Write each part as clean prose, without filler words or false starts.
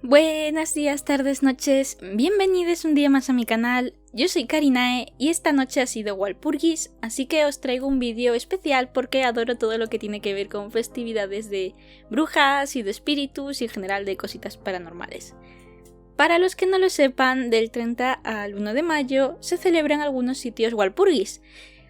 Buenos días, tardes, noches, bienvenidos un día más a mi canal. Yo soy Karinae y esta noche ha sido Walpurgis, así que os traigo un vídeo especial porque adoro todo lo que tiene que ver con festividades de brujas y de espíritus y en general de cositas paranormales. Para los que no lo sepan, del 30 al 1 de mayo se celebra en algunos sitios Walpurgis,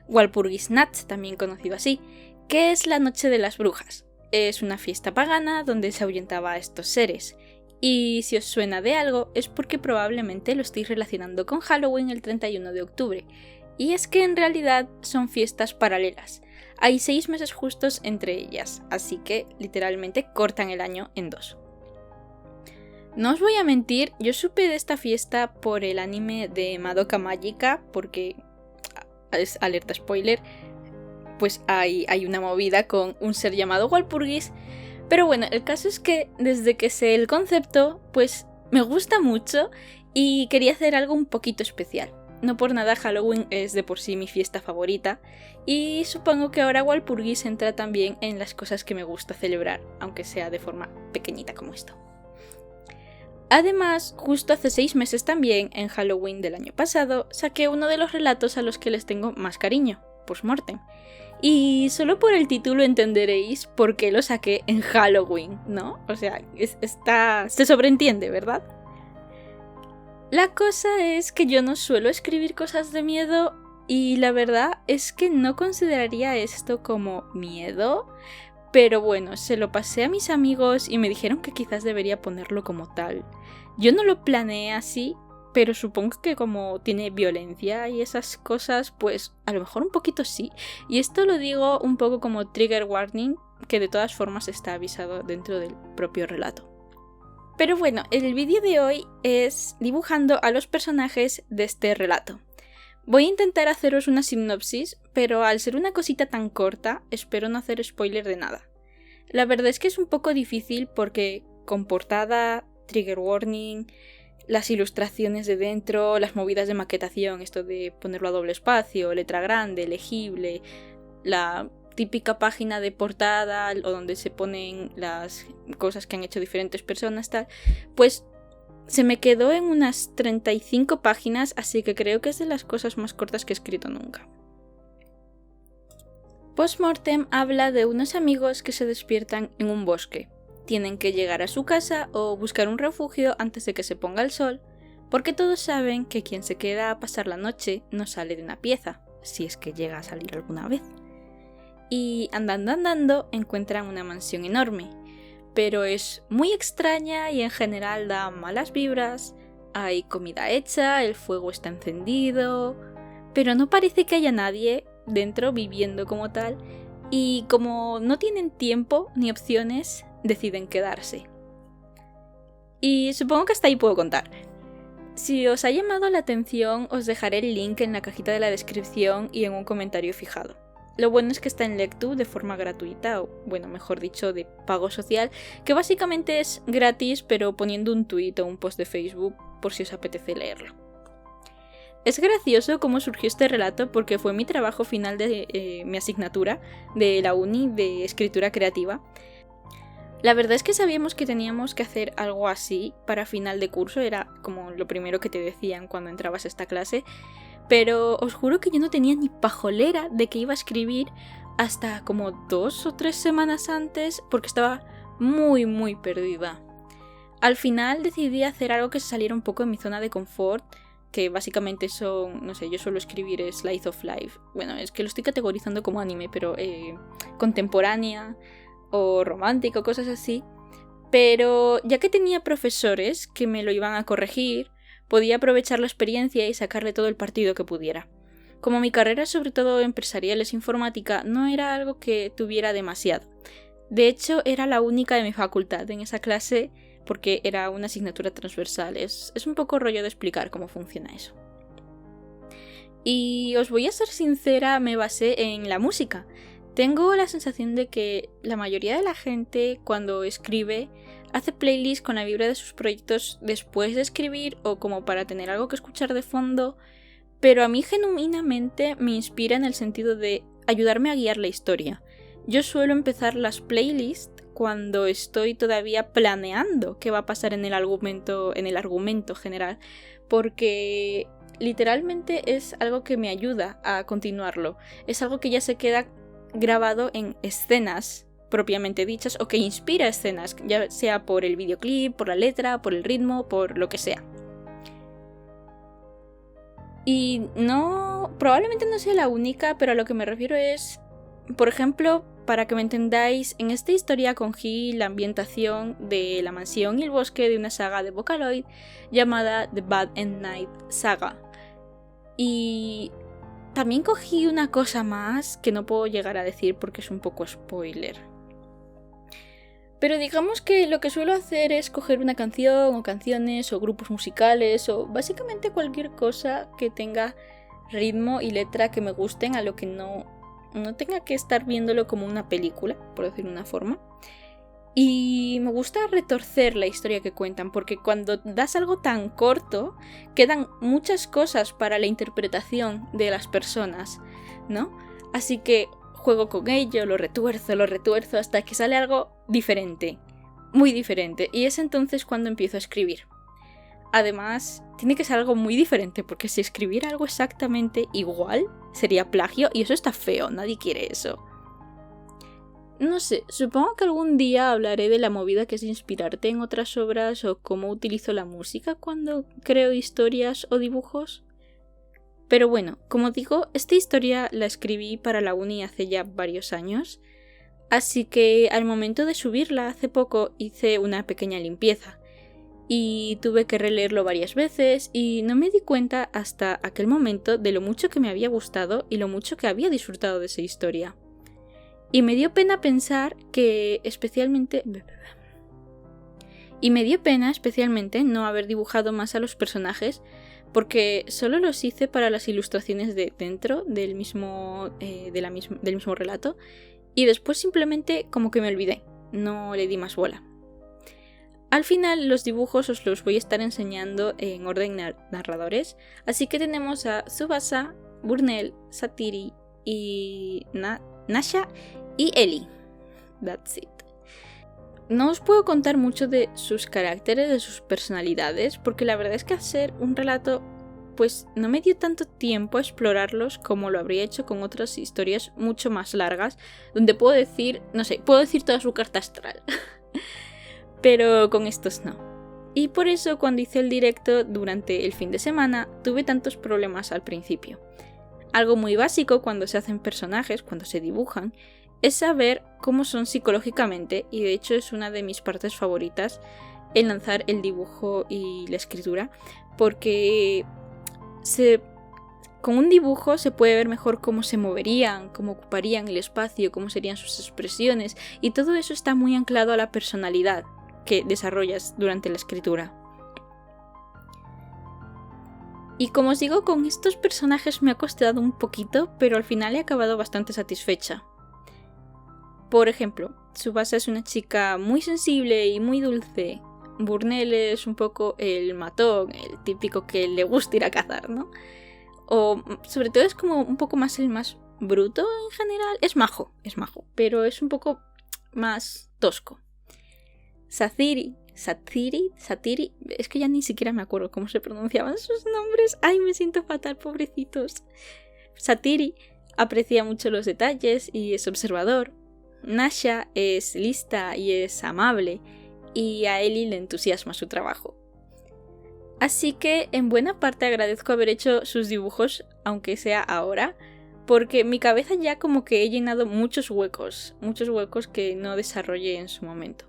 Walpurgisnacht también conocido así, que es la noche de las brujas. Es una fiesta pagana donde se ahuyentaba a estos seres. Y si os suena de algo es porque probablemente lo estéis relacionando con Halloween el 31 de octubre. Y es que en realidad son fiestas paralelas. Hay 6 meses justos entre ellas, así que literalmente cortan el año en dos. No os voy a mentir, yo supe de esta fiesta por el anime de Madoka Mágica, porque, es alerta spoiler, pues hay una movida con un ser llamado Walpurgis. Pero bueno, el caso es que desde que sé el concepto, pues me gusta mucho y quería hacer algo un poquito especial. No por nada Halloween es de por sí mi fiesta favorita y supongo que ahora Walpurgis entra también en las cosas que me gusta celebrar, aunque sea de forma pequeñita como esto. Además, justo hace 6 meses también, en Halloween del año pasado, saqué uno de los relatos a los que les tengo más cariño, Postmortem. Y solo por el título entenderéis por qué lo saqué en Halloween, ¿no? O sea, se sobreentiende, ¿verdad? La cosa es que yo no suelo escribir cosas de miedo y la verdad es que no consideraría esto como miedo, pero bueno, se lo pasé a mis amigos y me dijeron que quizás debería ponerlo como tal. Yo no lo planeé así, pero supongo que como tiene violencia y esas cosas, pues a lo mejor un poquito sí. Y esto lo digo un poco como trigger warning, que de todas formas está avisado dentro del propio relato. Pero bueno, el vídeo de hoy es dibujando a los personajes de este relato. Voy a intentar haceros una sinopsis, pero al ser una cosita tan corta, espero no hacer spoiler de nada. La verdad es que es un poco difícil porque con portada, trigger warning, las ilustraciones de dentro, las movidas de maquetación, esto de ponerlo a doble espacio, letra grande, legible, la típica página de portada o donde se ponen las cosas que han hecho diferentes personas, tal, pues se me quedó en unas 35 páginas, así que creo que es de las cosas más cortas que he escrito nunca. Postmortem habla de unos amigos que se despiertan en un bosque. Tienen que llegar a su casa o buscar un refugio antes de que se ponga el sol, porque todos saben que quien se queda a pasar la noche no sale de una pieza, si es que llega a salir alguna vez. Y andando encuentran una mansión enorme, pero es muy extraña y en general da malas vibras. Hay comida hecha, el fuego está encendido, pero no parece que haya nadie dentro viviendo como tal, y como no tienen tiempo ni opciones, deciden quedarse. Y supongo que hasta ahí puedo contar. Si os ha llamado la atención, os dejaré el link en la cajita de la descripción y en un comentario fijado. Lo bueno es que está en Lectu de forma gratuita, o bueno, mejor dicho, de pago social, que básicamente es gratis, pero poniendo un tweet o un post de Facebook por si os apetece leerlo. Es gracioso cómo surgió este relato porque fue mi trabajo final de mi asignatura de la uni de escritura creativa. La verdad es que sabíamos que teníamos que hacer algo así para final de curso, era como lo primero que te decían cuando entrabas a esta clase, pero os juro que yo no tenía ni pajolera de que iba a escribir hasta como 2 o 3 semanas antes porque estaba muy perdida. Al final decidí hacer algo que se saliera un poco de mi zona de confort, que básicamente son, no sé, yo suelo escribir Slice of Life. Bueno, es que lo estoy categorizando como anime, pero contemporánea o romántico, cosas así. Pero ya que tenía profesores que me lo iban a corregir, podía aprovechar la experiencia y sacarle todo el partido que pudiera. Como mi carrera, sobre todo empresarial, es informática, no era algo que tuviera demasiado. De hecho, era la única de mi facultad en esa clase porque era una asignatura transversal. Es un poco rollo de explicar cómo funciona eso. Y os voy a ser sincera, me basé en la música. Tengo la sensación de que la mayoría de la gente cuando escribe hace playlists con la vibra de sus proyectos después de escribir o como para tener algo que escuchar de fondo, pero a mí genuinamente me inspira en el sentido de ayudarme a guiar la historia. Yo suelo empezar las playlists cuando estoy todavía planeando qué va a pasar en el argumento general, porque literalmente es algo que me ayuda a continuarlo. Es algo que ya se queda grabado en escenas propiamente dichas o que inspira escenas, ya sea por el videoclip, por la letra, por el ritmo, por lo que sea. Y probablemente no sea la única, pero a lo que me refiero es, por ejemplo, para que me entendáis, en esta historia cogí la ambientación de la mansión y el bosque de una saga de Vocaloid llamada The Bad and Night Saga. Y también cogí una cosa más que no puedo llegar a decir porque es un poco spoiler. Pero digamos que lo que suelo hacer es coger una canción o canciones o grupos musicales o básicamente cualquier cosa que tenga ritmo y letra que me gusten, a lo que no tenga que estar viéndolo como una película, por decirlo de una forma. Y me gusta retorcer la historia que cuentan, porque cuando das algo tan corto, quedan muchas cosas para la interpretación de las personas, ¿no? Así que juego con ello, lo retuerzo hasta que sale algo diferente, muy diferente, y es entonces cuando empiezo a escribir. Además, tiene que ser algo muy diferente, porque si escribiera algo exactamente igual, sería plagio, y eso está feo, nadie quiere eso. No sé, supongo que algún día hablaré de la movida que es inspirarte en otras obras o cómo utilizo la música cuando creo historias o dibujos. Pero bueno, como digo, esta historia la escribí para la uni hace ya varios años, así que al momento de subirla hace poco hice una pequeña limpieza y tuve que releerlo varias veces y no me di cuenta hasta aquel momento de lo mucho que me había gustado y lo mucho que había disfrutado de esa historia. Y me dio pena pensar que especialmente no haber dibujado más a los personajes, porque solo los hice para las ilustraciones de dentro del mismo relato y después simplemente como que me olvidé, no le di más bola. Al final los dibujos os los voy a estar enseñando en orden narradores, así que tenemos a Tsubasa, Burnell, Satiri y Nasha y Ellie. That's it. No os puedo contar mucho de sus caracteres, de sus personalidades, porque la verdad es que hacer un relato pues no me dio tanto tiempo a explorarlos como lo habría hecho con otras historias mucho más largas, donde puedo decir toda su carta astral. Pero con estos no. Y por eso cuando hice el directo durante el fin de semana tuve tantos problemas al principio. Algo muy básico cuando se hacen personajes, cuando se dibujan, es saber cómo son psicológicamente, y de hecho es una de mis partes favoritas el lanzar el dibujo y la escritura, porque con un dibujo se puede ver mejor cómo se moverían, cómo ocuparían el espacio, cómo serían sus expresiones, y todo eso está muy anclado a la personalidad que desarrollas durante la escritura. Y como os digo, con estos personajes me ha costado un poquito, pero al final he acabado bastante satisfecha. Por ejemplo, Tsubasa es una chica muy sensible y muy dulce. Burnell es un poco el matón, el típico que le gusta ir a cazar, ¿no? O sobre todo es como un poco más el más bruto en general. Es majo, pero es un poco más tosco. Satiri, es que ya ni siquiera me acuerdo cómo se pronunciaban sus nombres. Ay, me siento fatal, pobrecitos. Satiri aprecia mucho los detalles y es observador. Nasha es lista y es amable, y a Ellie le entusiasma su trabajo. Así que en buena parte agradezco haber hecho sus dibujos, aunque sea ahora, porque mi cabeza ya como que he llenado muchos huecos que no desarrollé en su momento.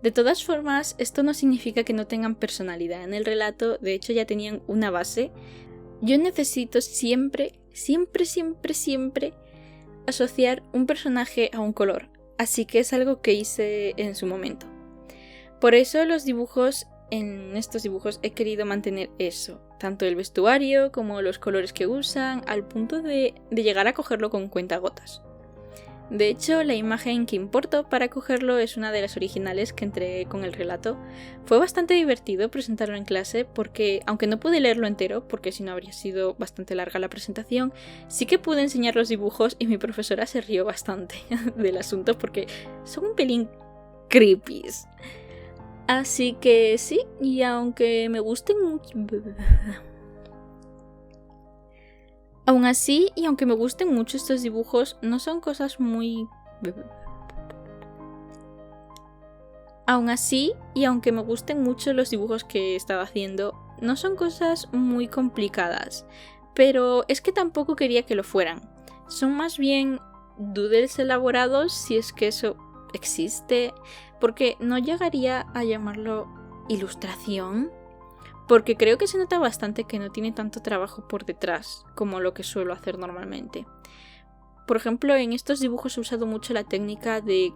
De todas formas, esto no significa que no tengan personalidad en el relato, de hecho ya tenían una base. Yo necesito siempre asociar un personaje a un color, así que es algo que hice en su momento. Por eso en estos dibujos he querido mantener eso, tanto el vestuario como los colores que usan, al punto de llegar a cogerlo con cuentagotas. De hecho, la imagen que importó para cogerlo es una de las originales que entregué con el relato. Fue bastante divertido presentarlo en clase porque, aunque no pude leerlo entero, porque si no habría sido bastante larga la presentación, sí que pude enseñar los dibujos y mi profesora se rió bastante del asunto porque son un pelín creepies. Así que sí, y aunque me gusten mucho... Aún así, y aunque me gusten mucho estos dibujos, no son cosas muy... Aún así, y aunque me gusten mucho los dibujos que he estado haciendo, no son cosas muy complicadas. Pero es que tampoco quería que lo fueran. Son más bien doodles elaborados, si es que eso existe, porque no llegaría a llamarlo ilustración. Porque creo que se nota bastante que no tiene tanto trabajo por detrás como lo que suelo hacer normalmente. Por ejemplo, en estos dibujos he usado mucho la técnica de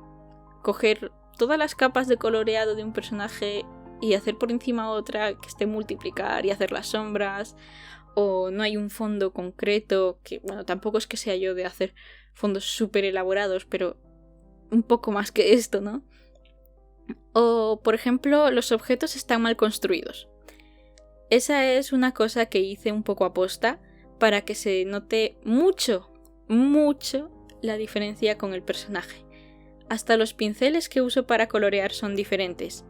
coger todas las capas de coloreado de un personaje y hacer por encima otra que esté multiplicar y hacer las sombras. O no hay un fondo concreto, que bueno, tampoco es que sea yo de hacer fondos súper elaborados, pero un poco más que esto, ¿no? O, por ejemplo, los objetos están mal construidos. Esa es una cosa que hice un poco aposta para que se note mucho la diferencia con el personaje. Hasta los pinceles que uso para colorear son diferentes.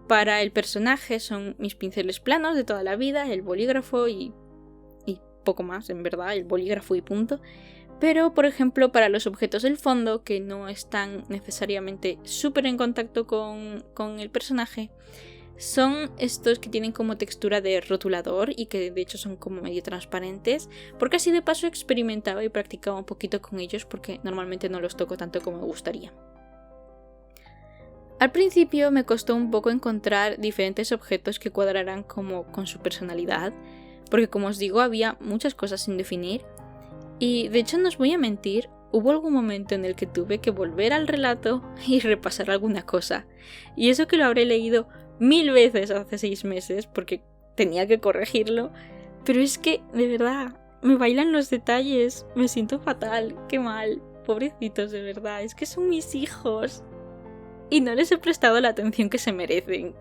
Para el personaje son mis pinceles planos de toda la vida, el bolígrafo y poco más, en verdad, el bolígrafo y punto. Pero, por ejemplo, para los objetos del fondo, que no están necesariamente súper en contacto con el personaje, son estos que tienen como textura de rotulador y que de hecho son como medio transparentes, porque así de paso experimentaba y practicaba un poquito con ellos porque normalmente no los toco tanto como me gustaría. Al principio me costó un poco encontrar diferentes objetos que cuadraran como con su personalidad, porque como os digo había muchas cosas sin definir y de hecho no os voy a mentir, hubo algún momento en el que tuve que volver al relato y repasar alguna cosa, y eso que lo habré leído 1000 veces hace 6 meses porque tenía que corregirlo, pero es que, de verdad, me bailan los detalles, me siento fatal, qué mal, pobrecitos, de verdad, es que son mis hijos y no les he prestado la atención que se merecen.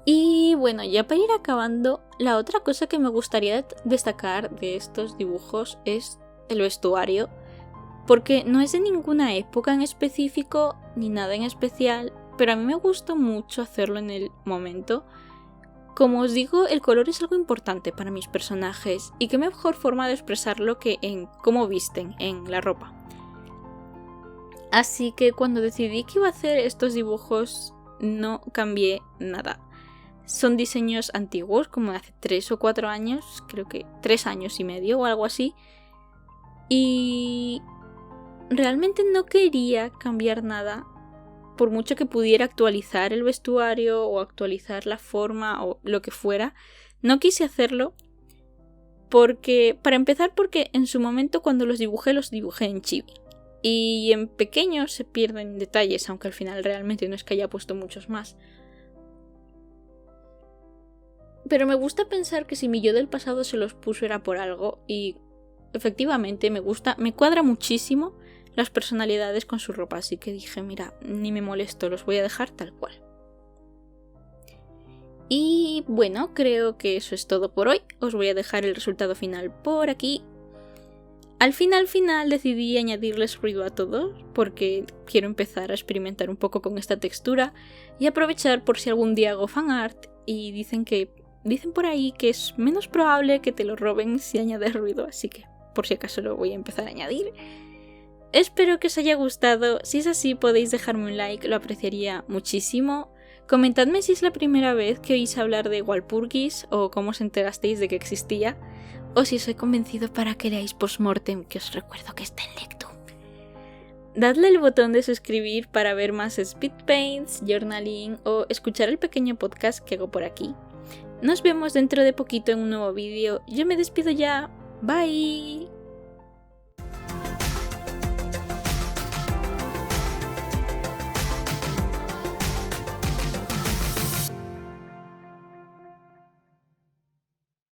Y bueno, ya para ir acabando, la otra cosa que me gustaría destacar de estos dibujos es el vestuario, porque no es de ninguna época en específico ni nada en especial, pero a mí me gustó mucho hacerlo en el momento. Como os digo, el color es algo importante para mis personajes y qué mejor forma de expresarlo que en cómo visten, en la ropa. Así que cuando decidí que iba a hacer estos dibujos no cambié nada. Son diseños antiguos, como de hace 3 o 4 años, creo que 3 años y medio o algo así. Y realmente no quería cambiar nada, por mucho que pudiera actualizar el vestuario o actualizar la forma o lo que fuera. No quise hacerlo porque, para empezar, porque en su momento cuando los dibujé en chibi. Y en pequeño se pierden detalles, aunque al final realmente no es que haya puesto muchos más. Pero me gusta pensar que si mi yo del pasado se los puso era por algo y efectivamente me cuadra muchísimo las personalidades con su ropa, así que dije, mira, ni me molesto, los voy a dejar tal cual. Y bueno, creo que eso es todo por hoy. Os voy a dejar el resultado final por aquí. Al final decidí añadirles ruido a todos porque quiero empezar a experimentar un poco con esta textura y aprovechar por si algún día hago fanart y dicen por ahí que es menos probable que te lo roben si añades ruido, así que por si acaso lo voy a empezar a añadir. Espero que os haya gustado, si es así podéis dejarme un like, lo apreciaría muchísimo. Comentadme si es la primera vez que oís hablar de Walpurgis o cómo os enterasteis de que existía, o si os he convencido para que leáis Postmortem, que os recuerdo que está en Lectum. Dadle el botón de suscribir para ver más speed paints, journaling o escuchar el pequeño podcast que hago por aquí. Nos vemos dentro de poquito en un nuevo vídeo. Yo me despido ya. Bye.